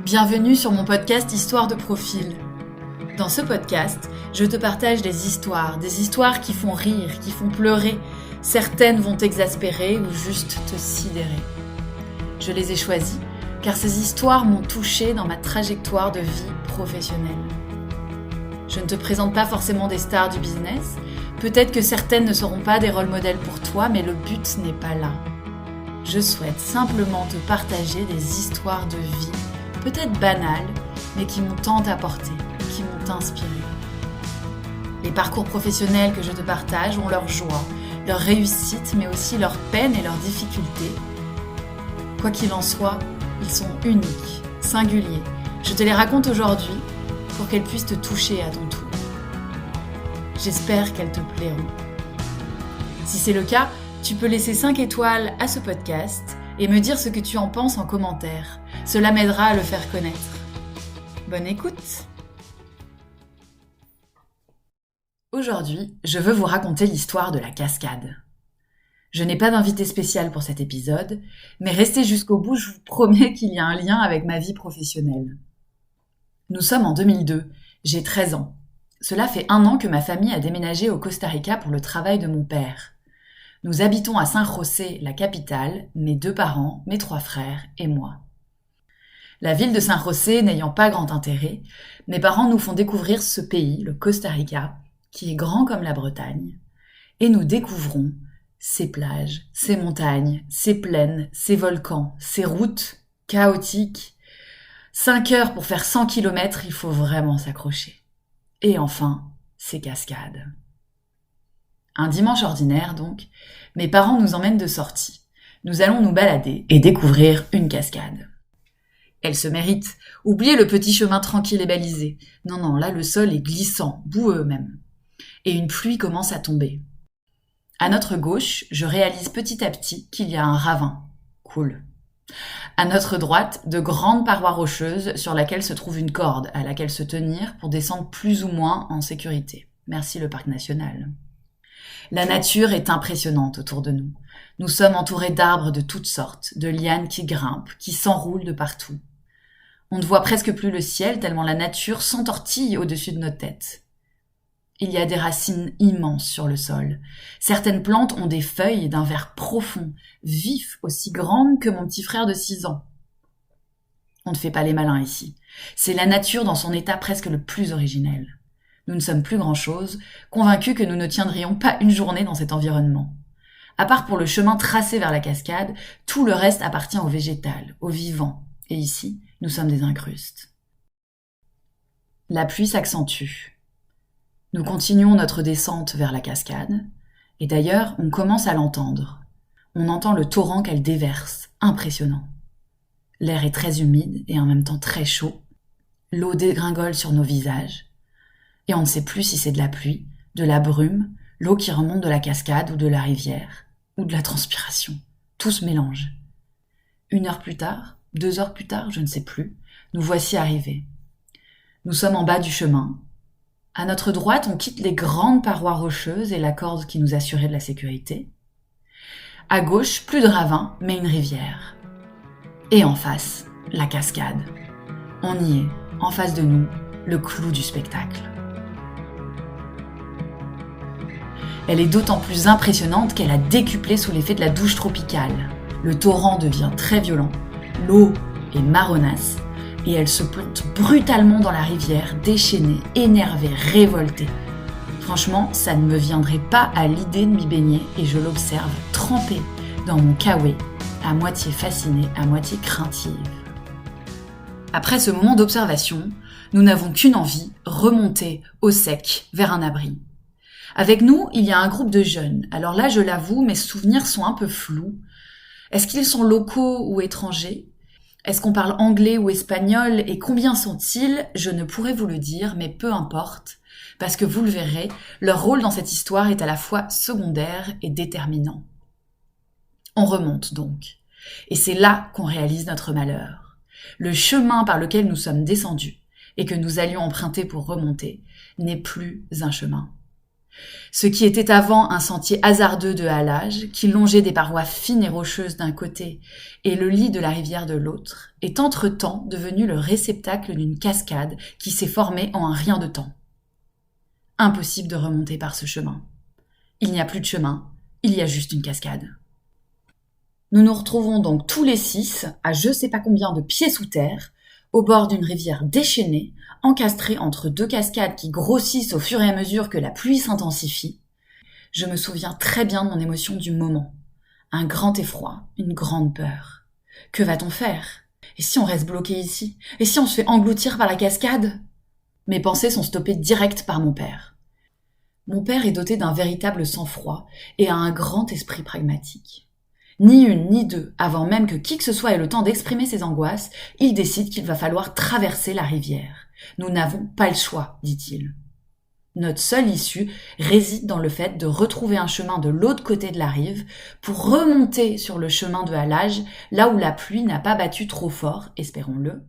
Bienvenue sur mon podcast Histoire de profil. Dans ce podcast, je te partage des histoires qui font rire, qui font pleurer. Certaines vont t'exaspérer ou juste te sidérer. Je les ai choisies car ces histoires m'ont touchée dans ma trajectoire de vie professionnelle. Je ne te présente pas forcément des stars du business, peut-être que certaines ne seront pas des rôles modèles pour toi, mais le but n'est pas là. Je souhaite simplement te partager des histoires de vie, peut-être banales, mais qui m'ont tant apporté, qui m'ont inspiré. Les parcours professionnels que je te partage ont leurs joies, leurs réussites, mais aussi leurs peines et leurs difficultés. Quoi qu'il en soit, ils sont uniques, singuliers. Je te les raconte aujourd'hui pour qu'elles puissent te toucher à ton tour. J'espère qu'elles te plairont. Si c'est le cas, tu peux laisser 5 étoiles à ce podcast et me dire ce que tu en penses en commentaire. Cela m'aidera à le faire connaître. Bonne écoute! Aujourd'hui, je veux vous raconter l'histoire de la cascade. Je n'ai pas d'invité spécial pour cet épisode, mais restez jusqu'au bout, je vous promets qu'il y a un lien avec ma vie professionnelle. Nous sommes en 2002, j'ai 13 ans. Cela fait 1 an que ma famille a déménagé au Costa Rica pour le travail de mon père. Nous habitons à San José, la capitale, mes 2 parents, mes 3 frères et moi. La ville de San José n'ayant pas grand intérêt, mes parents nous font découvrir ce pays, le Costa Rica, qui est grand comme la Bretagne, et nous découvrons ses plages, ses montagnes, ses plaines, ses volcans, ses routes chaotiques. 5 heures pour faire 100 km, il faut vraiment s'accrocher. Et enfin, ses cascades. Un dimanche ordinaire donc, mes parents nous emmènent de sortie. Nous allons nous balader et découvrir une cascade. Elle se mérite. Oubliez le petit chemin tranquille et balisé. Non, là le sol est glissant, boueux même. Et une pluie commence à tomber. À notre gauche, je réalise petit à petit qu'il y a un ravin. Cool. À notre droite, de grandes parois rocheuses sur laquelle se trouve une corde à laquelle se tenir pour descendre plus ou moins en sécurité. Merci le parc national. La nature est impressionnante autour de nous. Nous sommes entourés d'arbres de toutes sortes, de lianes qui grimpent, qui s'enroulent de partout. On ne voit presque plus le ciel tellement la nature s'entortille au-dessus de nos têtes. Il y a des racines immenses sur le sol. Certaines plantes ont des feuilles d'un vert profond, vif, aussi grandes que mon petit frère de 6 ans. On ne fait pas les malins ici. C'est la nature dans son état presque le plus originel. Nous ne sommes plus grand-chose, convaincus que nous ne tiendrions pas une journée dans cet environnement. À part pour le chemin tracé vers la cascade, tout le reste appartient au végétal, au vivant. Et ici, nous sommes des incrustes. La pluie s'accentue. Nous continuons notre descente vers la cascade, et d'ailleurs, on commence à l'entendre. On entend le torrent qu'elle déverse, impressionnant. L'air est très humide et en même temps très chaud. L'eau dégringole sur nos visages. Et on ne sait plus si c'est de la pluie, de la brume, l'eau qui remonte de la cascade ou de la rivière, ou de la transpiration. Tout se mélange. 1 heure plus tard, 2 heures plus tard, je ne sais plus, nous voici arrivés. Nous sommes en bas du chemin. À notre droite, on quitte les grandes parois rocheuses et la corde qui nous assurait de la sécurité. À gauche, plus de ravin, mais une rivière. Et en face, la cascade. On y est, en face de nous, le clou du spectacle. Elle est d'autant plus impressionnante qu'elle a décuplé sous l'effet de la douche tropicale. Le torrent devient très violent, l'eau est marronasse, et elle se plante brutalement dans la rivière, déchaînée, énervée, révoltée. Franchement, ça ne me viendrait pas à l'idée de m'y baigner, et je l'observe trempée dans mon kawaii, à moitié fascinée, à moitié craintive. Après ce moment d'observation, nous n'avons qu'une envie, remonter au sec vers un abri. Avec nous, il y a un groupe de jeunes. Alors là, je l'avoue, mes souvenirs sont un peu flous. Est-ce qu'ils sont locaux ou étrangers ? Est-ce qu'on parle anglais ou espagnol ? Et combien sont-ils ? Je ne pourrais vous le dire, mais peu importe. Parce que vous le verrez, leur rôle dans cette histoire est à la fois secondaire et déterminant. On remonte donc. Et c'est là qu'on réalise notre malheur. Le chemin par lequel nous sommes descendus et que nous allions emprunter pour remonter n'est plus un chemin. Ce qui était avant un sentier hasardeux de halage, qui longeait des parois fines et rocheuses d'un côté et le lit de la rivière de l'autre, est entre-temps devenu le réceptacle d'une cascade qui s'est formée en un rien de temps. Impossible de remonter par ce chemin. Il n'y a plus de chemin, il y a juste une cascade. Nous nous retrouvons donc tous les 6, à je sais pas combien de pieds sous terre, au bord d'une rivière déchaînée, encastrée entre 2 cascades qui grossissent au fur et à mesure que la pluie s'intensifie. Je me souviens très bien de mon émotion du moment. Un grand effroi, une grande peur. Que va-t-on faire ? Et si on reste bloqué ici ? Et si on se fait engloutir par la cascade ? Mes pensées sont stoppées direct par mon père. Mon père est doté d'un véritable sang-froid et a un grand esprit pragmatique. Ni une ni deux, avant même que qui que ce soit ait le temps d'exprimer ses angoisses, il décide qu'il va falloir traverser la rivière. Nous n'avons pas le choix, dit-il. Notre seule issue réside dans le fait de retrouver un chemin de l'autre côté de la rive pour remonter sur le chemin de halage, là où la pluie n'a pas battu trop fort, espérons-le.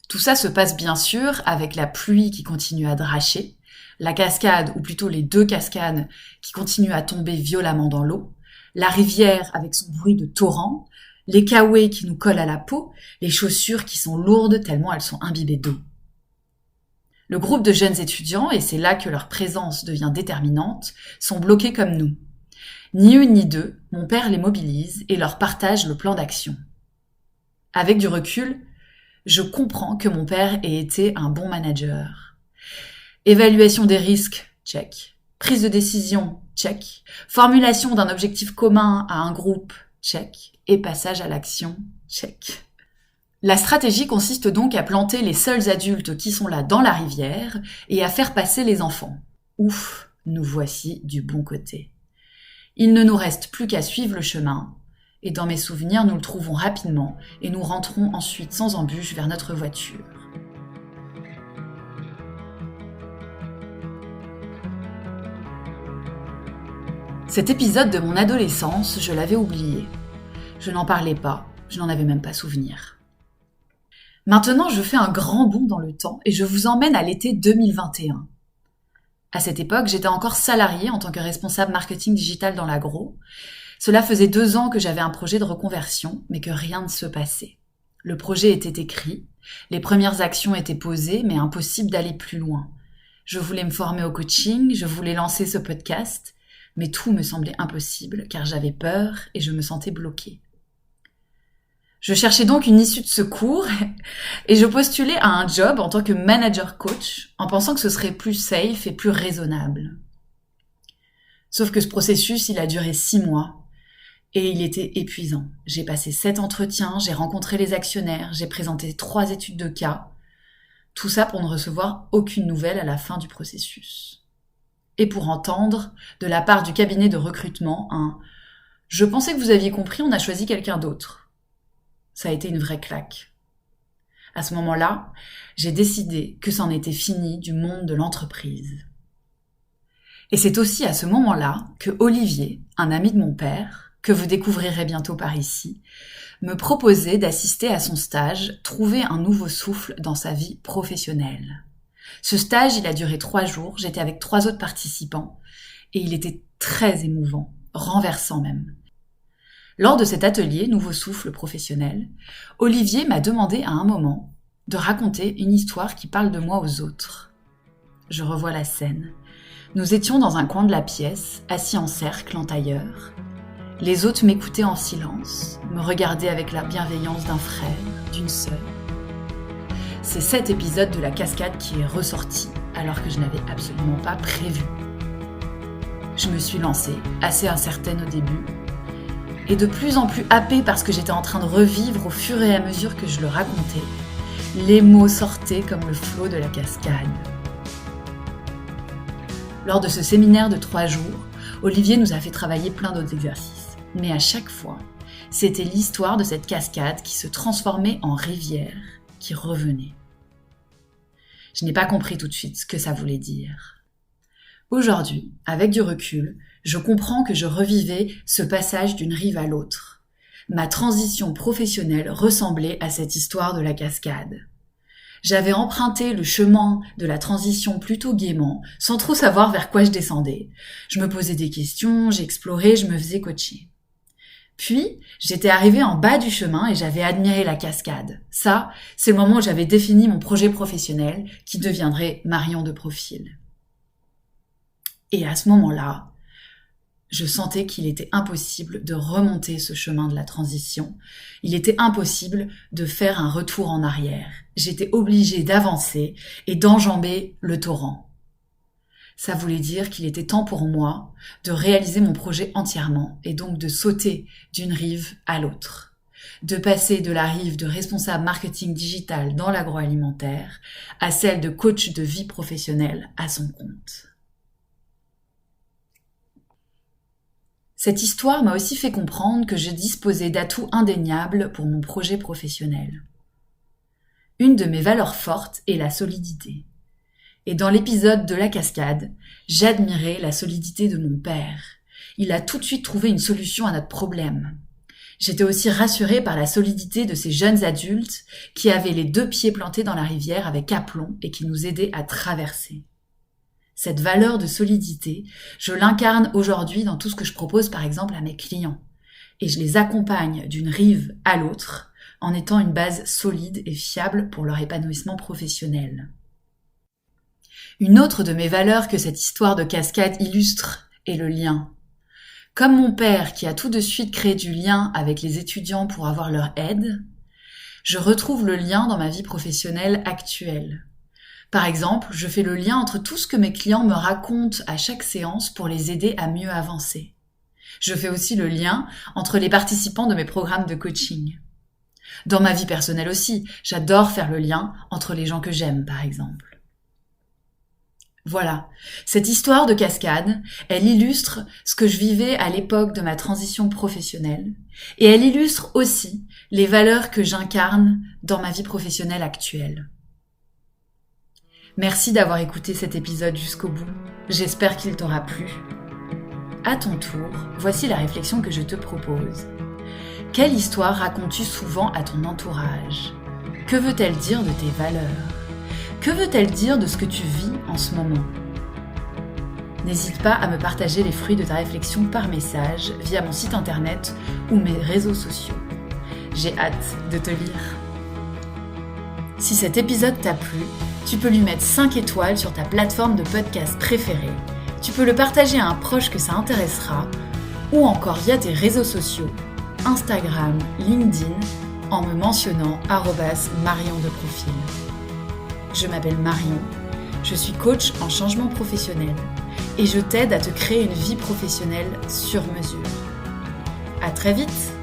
Tout ça se passe bien sûr avec la pluie qui continue à dracher, la cascade, ou plutôt les 2 cascades, qui continuent à tomber violemment dans l'eau, la rivière avec son bruit de torrent, les kawaii qui nous collent à la peau, les chaussures qui sont lourdes tellement elles sont imbibées d'eau. Le groupe de jeunes étudiants, et c'est là que leur présence devient déterminante, sont bloqués comme nous. Ni une ni deux, mon père les mobilise et leur partage le plan d'action. Avec du recul, je comprends que mon père ait été un bon manager. Évaluation des risques, check. Prise de décision, check. Formulation d'un objectif commun à un groupe, check. Et passage à l'action, check. La stratégie consiste donc à planter les seuls adultes qui sont là dans la rivière et à faire passer les enfants. Ouf, nous voici du bon côté. Il ne nous reste plus qu'à suivre le chemin, et dans mes souvenirs, nous le trouvons rapidement et nous rentrons ensuite sans embûche vers notre voiture. Cet épisode de mon adolescence, je l'avais oublié. Je n'en parlais pas, je n'en avais même pas souvenir. Maintenant, je fais un grand bond dans le temps et je vous emmène à l'été 2021. À cette époque, j'étais encore salariée en tant que responsable marketing digital dans l'agro. Cela faisait 2 ans que j'avais un projet de reconversion, mais que rien ne se passait. Le projet était écrit, les premières actions étaient posées, mais impossible d'aller plus loin. Je voulais me former au coaching, je voulais lancer ce podcast, mais tout me semblait impossible car j'avais peur et je me sentais bloquée. Je cherchais donc une issue de secours et je postulais à un job en tant que manager coach en pensant que ce serait plus safe et plus raisonnable. Sauf que ce processus, il a duré 6 mois et il était épuisant. J'ai passé 7 entretiens, j'ai rencontré les actionnaires, j'ai présenté 3 études de cas. Tout ça pour ne recevoir aucune nouvelle à la fin du processus. Et pour entendre, de la part du cabinet de recrutement, un « Je pensais que vous aviez compris, on a choisi quelqu'un d'autre ». Ça a été une vraie claque. À ce moment-là, j'ai décidé que c'en était fini du monde de l'entreprise. Et c'est aussi à ce moment-là que Olivier, un ami de mon père, que vous découvrirez bientôt par ici, me proposait d'assister à son stage « Trouver un nouveau souffle dans sa vie professionnelle ». Ce stage, il a duré 3 jours, j'étais avec 3 autres participants, et il était très émouvant, renversant même. Lors de cet atelier Nouveau souffle professionnel, Olivier m'a demandé à un moment de raconter une histoire qui parle de moi aux autres. Je revois la scène. Nous étions dans un coin de la pièce, assis en cercle en tailleur. Les autres m'écoutaient en silence, me regardaient avec la bienveillance d'un frère, d'une sœur. C'est cet épisode de la cascade qui est ressorti, alors que je n'avais absolument pas prévu. Je me suis lancée, assez incertaine au début, et de plus en plus happée parce que j'étais en train de revivre au fur et à mesure que je le racontais. Les mots sortaient comme le flot de la cascade. Lors de ce séminaire de 3 jours, Olivier nous a fait travailler plein d'autres exercices. Mais à chaque fois, c'était l'histoire de cette cascade qui se transformait en rivière, qui revenait. Je n'ai pas compris tout de suite ce que ça voulait dire. Aujourd'hui, avec du recul, je comprends que je revivais ce passage d'une rive à l'autre. Ma transition professionnelle ressemblait à cette histoire de la cascade. J'avais emprunté le chemin de la transition plutôt gaiement, sans trop savoir vers quoi je descendais. Je me posais des questions, j'explorais, je me faisais coacher. Puis, j'étais arrivée en bas du chemin et j'avais admiré la cascade. Ça, c'est le moment où j'avais défini mon projet professionnel qui deviendrait Marion de profil. Et à ce moment-là, je sentais qu'il était impossible de remonter ce chemin de la transition. Il était impossible de faire un retour en arrière. J'étais obligée d'avancer et d'enjamber le torrent. Ça voulait dire qu'il était temps pour moi de réaliser mon projet entièrement et donc de sauter d'une rive à l'autre. De passer de la rive de responsable marketing digital dans l'agroalimentaire à celle de coach de vie professionnelle à son compte. Cette histoire m'a aussi fait comprendre que je disposais d'atouts indéniables pour mon projet professionnel. Une de mes valeurs fortes est la solidité. Et dans l'épisode de la cascade, j'admirais la solidité de mon père. Il a tout de suite trouvé une solution à notre problème. J'étais aussi rassurée par la solidité de ces jeunes adultes qui avaient les 2 pieds plantés dans la rivière avec aplomb et qui nous aidaient à traverser. Cette valeur de solidité, je l'incarne aujourd'hui dans tout ce que je propose par exemple à mes clients. Et je les accompagne d'une rive à l'autre en étant une base solide et fiable pour leur épanouissement professionnel. Une autre de mes valeurs que cette histoire de cascade illustre est le lien. Comme mon père qui a tout de suite créé du lien avec les étudiants pour avoir leur aide, je retrouve le lien dans ma vie professionnelle actuelle. Par exemple, je fais le lien entre tout ce que mes clients me racontent à chaque séance pour les aider à mieux avancer. Je fais aussi le lien entre les participants de mes programmes de coaching. Dans ma vie personnelle aussi, j'adore faire le lien entre les gens que j'aime, par exemple. Voilà, cette histoire de cascade, elle illustre ce que je vivais à l'époque de ma transition professionnelle et elle illustre aussi les valeurs que j'incarne dans ma vie professionnelle actuelle. Merci d'avoir écouté cet épisode jusqu'au bout. J'espère qu'il t'aura plu. À ton tour, voici la réflexion que je te propose. Quelle histoire racontes-tu souvent à ton entourage ? Que veut-elle dire de tes valeurs ? Que veut-elle dire de ce que tu vis en ce moment ? N'hésite pas à me partager les fruits de ta réflexion par message via mon site internet ou mes réseaux sociaux. J'ai hâte de te lire. Si cet épisode t'a plu, tu peux lui mettre 5 étoiles sur ta plateforme de podcast préférée. Tu peux le partager à un proche que ça intéressera ou encore via tes réseaux sociaux, Instagram, LinkedIn, en me mentionnant @Marion de profil. Je m'appelle Marion, je suis coach en changement professionnel et je t'aide à te créer une vie professionnelle sur mesure. À très vite!